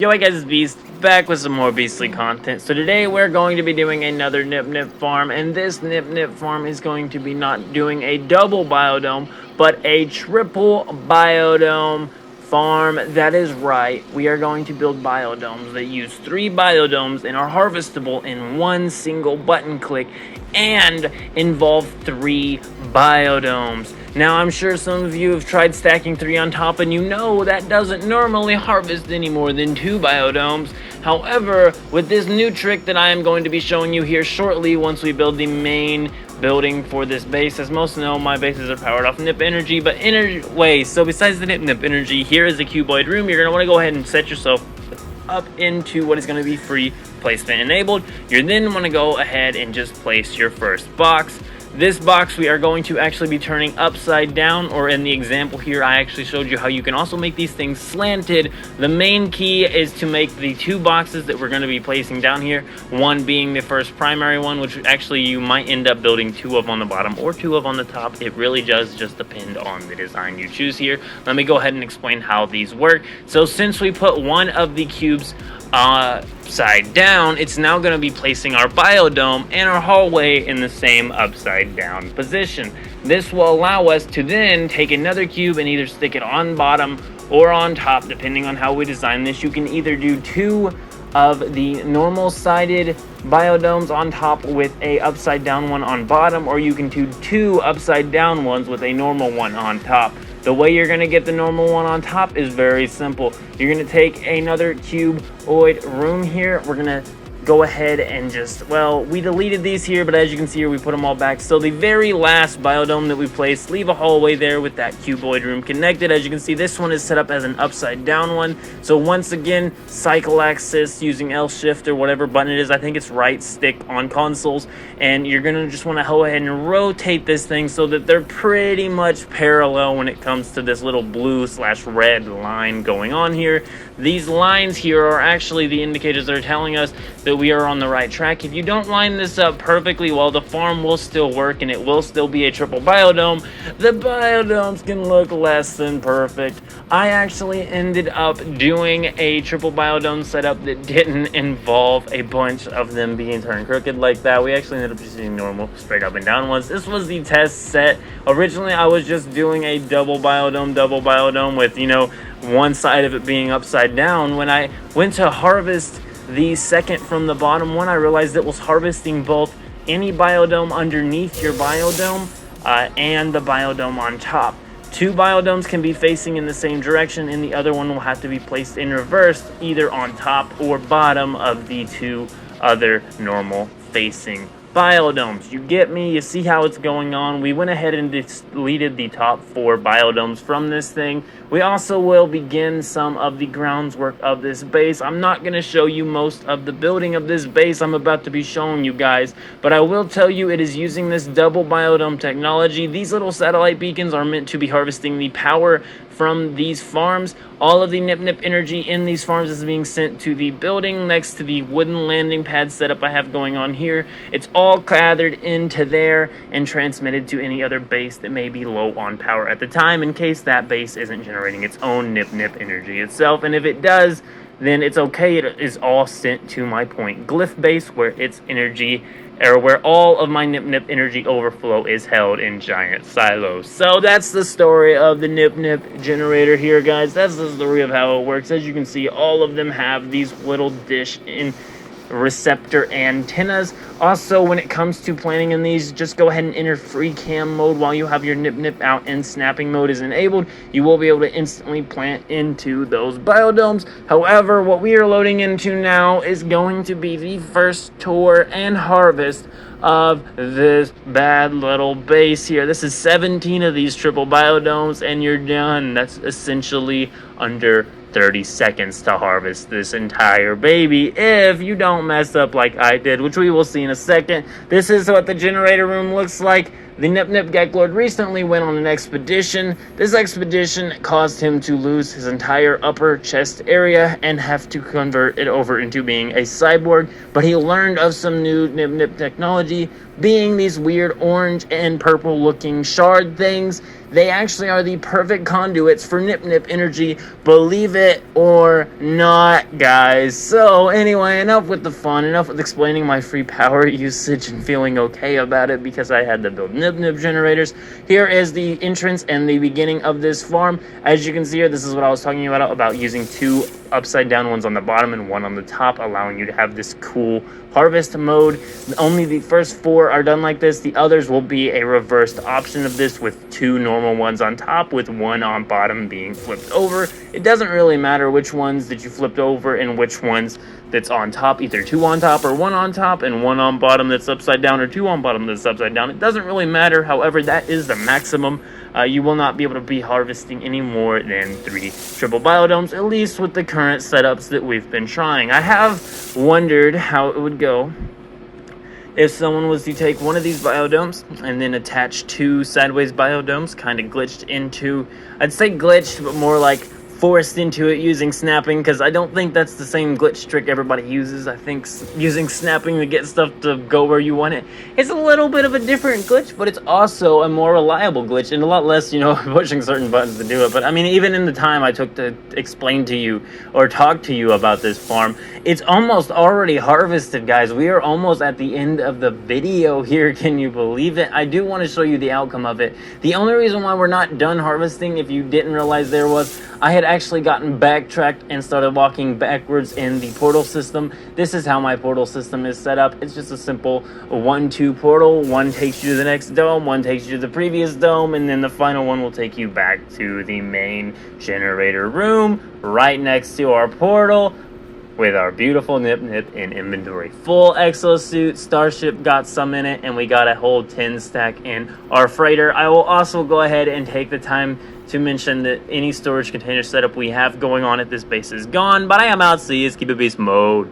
Yo, hey guys, it's Beast, back with some more beastly content. So today we're going to be doing another Nip farm, and this Nip farm is going to be not doing a double biodome, but a triple biodome farm. That is right, we are going to build biodomes that use 3 biodomes and are harvestable in one single button click and involve 3 biodomes. Now, I'm sure some of you have tried stacking 3 on top, and you know that doesn't normally harvest any more than 2 biodomes. However, with this new trick that I am going to be showing you here shortly, once we build the main building for this base, as most know, my bases are powered off Nip energy, but so besides the Nip energy, here is the cuboid room. You're going to want to go ahead and set yourself up into what is going to be free placement enabled. You then want to go ahead and just place your first box. This box we are going to actually be turning upside down, or in the example here I actually showed you how you can also make these things slanted. The main key is to make the 2 boxes that we're going to be placing down here, one being the first primary one, which actually you might end up building 2 of on the bottom or 2 of on the top. It really does just depend on the design you choose here. Let me go ahead and explain how these work. So since we put one of the cubes upside down, it's now going to be placing our biodome and our hallway in the same upside down position. This will allow us to then take another cube and either stick it on bottom or on top, depending on how we design this. You can either do 2 of the normal sided biodomes on top with a upside down one on bottom, or you can do 2 upside down ones with a normal one on top. The way you're going to get the normal one on top is very simple. You're going to take another cuboid room here. We're going to go ahead and we deleted these here, but as you can see here, we put them all back. So the very last biodome that we placed, leave a hallway there with that cuboid room connected. As you can see, this one is set up as an upside down one. So once again, cycle axis using L shift or whatever button it is. I think it's right stick on consoles. And you're going to just want to go ahead and rotate this thing so that they're pretty much parallel when it comes to this little blue/red line going on here. These lines here are actually the indicators that are telling us that we are on the right track. If you don't line this up perfectly well, the farm will still work and it will still be a triple biodome. The biodomes can look less than perfect. I actually ended up doing a triple biodome setup that didn't involve a bunch of them being turned crooked like that. We actually ended up just using normal straight up and down ones. This was the test set. Originally, I was just doing a double biodome with, one side of it being upside down. When I went to harvest the second from the bottom one, I realized it was harvesting both any biodome underneath your biodome and the biodome on top. 2 biodomes can be facing in the same direction, and the other one will have to be placed in reverse, either on top or bottom of the 2 other normal facing biodomes. You get me? You see how it's going on? We went ahead and deleted the top 4 biodomes from this thing. We also will begin some of the groundwork of this base. I'm not going to show you most of the building of this base I'm about to be showing you guys, but I will tell you it is using this double biodome technology. These little satellite beacons are meant to be harvesting the power from these farms. All of the Nip energy in these farms is being sent to the building next to the wooden landing pad setup I have going on here. It's all gathered into there and transmitted to any other base that may be low on power at the time, in case that base isn't generating its own Nip energy itself. And if it does, then it's okay. It is all sent to my point glyph base, where its energy, or where all of my Nip energy overflow is held in giant silos. So that's the story of the Nip generator here, guys. That's the story of how it works. As you can see, all of them have these little dish in receptor antennas. Also, when it comes to planting in these, just go ahead and enter free cam mode while you have your Nip out and snapping mode is enabled. You will be able to instantly plant into those biodomes. However, what we are loading into now is going to be the first tour and harvest of this bad little base here. This is 17 of these triple biodomes and you're done. That's essentially under 30 seconds to harvest this entire baby if you don't mess up like I did, which we will see in a second. This is what the generator room looks like. The Nip Nip geklord recently went on an expedition. This expedition caused him to lose his entire upper chest area and have to convert it over into being a cyborg, but he learned of some new Nip Nip technology, being these weird orange and purple looking shard things. They actually are the perfect conduits for Nip Nip energy, believe it or not, guys. So anyway, enough with the fun, enough with explaining my free power usage and feeling okay about it because I had to build Nip Nip generators. Here is the entrance and the beginning of this farm. As you can see here, this is what I was talking about using 2 upside down ones on the bottom and 1 on the top, allowing you to have this cool harvest mode. Only the first 4 are done like this. The others will be a reversed option of this with 2 normal ones on top with 1 on bottom being flipped over. It doesn't really matter which ones that you flipped over and which ones that's on top, either 2 on top or 1 on top and 1 on bottom that's upside down or 2 on bottom that's upside down. It doesn't really matter. However, that is the maximum. You will not be able to be harvesting any more than 3 triple biodomes, at least with the current setups that we've been trying. I have wondered how it would go if someone was to take one of these biodomes and then attach 2 sideways biodomes, kind of glitched into, I'd say glitched, but more like forced into it using snapping, because I don't think that's the same glitch trick everybody uses. I think using snapping to get stuff to go where you want it is a little bit of a different glitch, but it's also a more reliable glitch and a lot less, pushing certain buttons to do it. But I mean, even in the time I took to explain to you or talk to you about this farm, it's almost already harvested, guys. We are almost at the end of the video here. Can you believe it? I do want to show you the outcome of it. The only reason why we're not done harvesting, if you didn't realize there was, I had actually gotten backtracked and started walking backwards in the portal system. This is how my portal system is set up. It's just a simple 1-2 portal. 1 takes you to the next dome, 1 takes you to the previous dome, and then the final one will take you back to the main generator room right next to our portal with our beautiful Nip Nip in inventory. Full exosuit, Starship got some in it, and we got a whole 10 stack in our freighter. I will also go ahead and take the time to mention that any storage container setup we have going on at this base is gone, but I am out, so you just keep it beast mode.